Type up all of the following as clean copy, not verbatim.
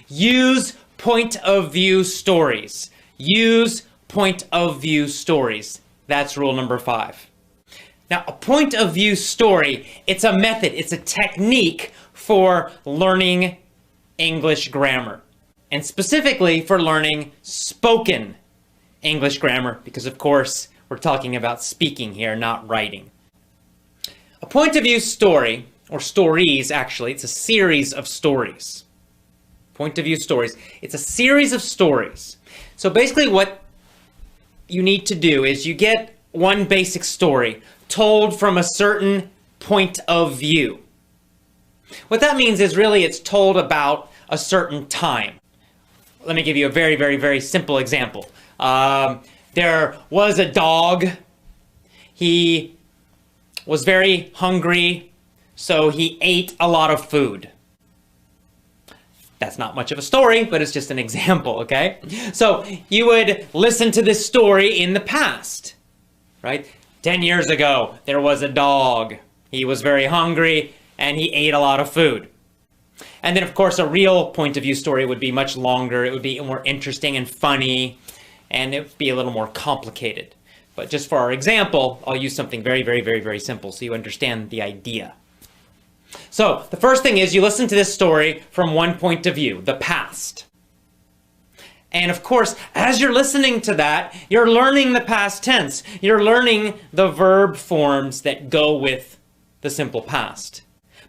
Use point of view stories. Use point of view stories. That's rule number 5. Now, a point of view story, it's a method, it's a technique for learning English grammar, and specifically for learning spoken English grammar, because of course we're talking about speaking here, not writing. A point of view story, or stories actually, it's a series of stories. Point of view stories, it's a series of stories. So basically what you need to do is you get one basic story told from a certain point of view. What that means is really it's told about a certain time. Let me give you a very, very, very simple example. There was a dog. He was very hungry, so he ate a lot of food. That's not much of a story, but it's just an example, okay? So you would listen to this story in the past, right? 10 years ago, there was a dog. He was very hungry, and he ate a lot of food. And then, of course, a real point of view story would be much longer. It would be more interesting and funny, and it would be a little more complicated. But just for our example, I'll use something very, very, very, very simple so you understand the idea. So the first thing is you listen to this story from one point of view, the past. And of course, as you're listening to that, you're learning the past tense. You're learning the verb forms that go with the simple past.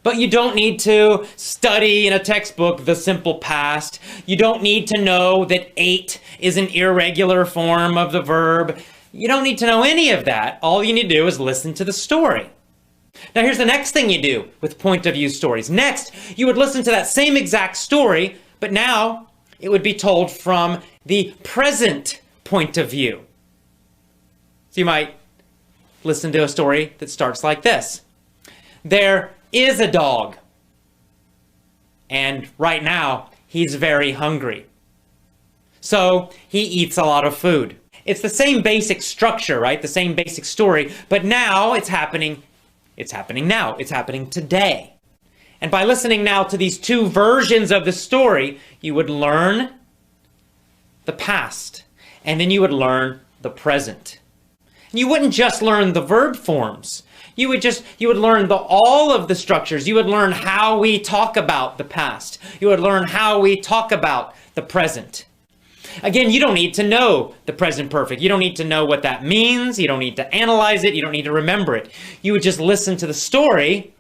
But you don't need to study in a textbook the simple past. You don't need to know that ate is an irregular form of the verb. You don't need to know any of that. All you need to do is listen to the story. Now here's the next thing you do with point of view stories. Next, you would listen to that same exact story, but now it would be told from the present point of view. So you might listen to a story that starts like this. There is a dog, and right now he's very hungry. So he eats a lot of food. It's the same basic structure, right? The same basic story, but now it's happening now. It's happening today. And by listening now to these two versions of the story, you would learn the past, and then you would learn the present. And you wouldn't just learn the verb forms. You would learn all of the structures. You would learn how we talk about the past. You would learn how we talk about the present. Again, you don't need to know the present perfect. You don't need to know what that means. You don't need to analyze it. You don't need to remember it. You would just listen to the story,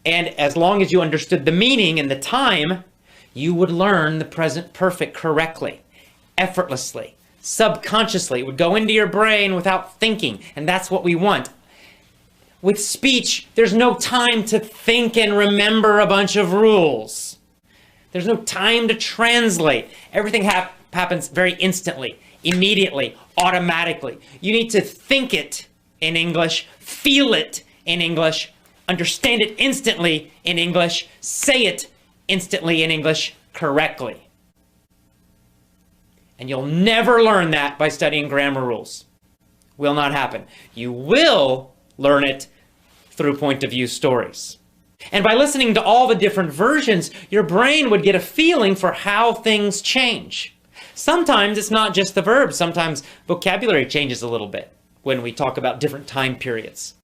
and as long as you understood the meaning and the time, you would learn the present perfect correctly, effortlessly, subconsciously. It would go into your brain without thinking, and that's what we want. With speech, there's no time to think and remember a bunch of rules. There's no time to translate. Everything happens very instantly, immediately, automatically. You need to think it in English, feel it in English, understand it instantly in English, say it instantly in English correctly. And you'll never learn that by studying grammar rules. Will not happen. You will learn it through point of view stories. And by listening to all the different versions, your brain would get a feeling for how things change. Sometimes it's not just the verbs. Sometimes vocabulary changes a little bit when we talk about different time periods.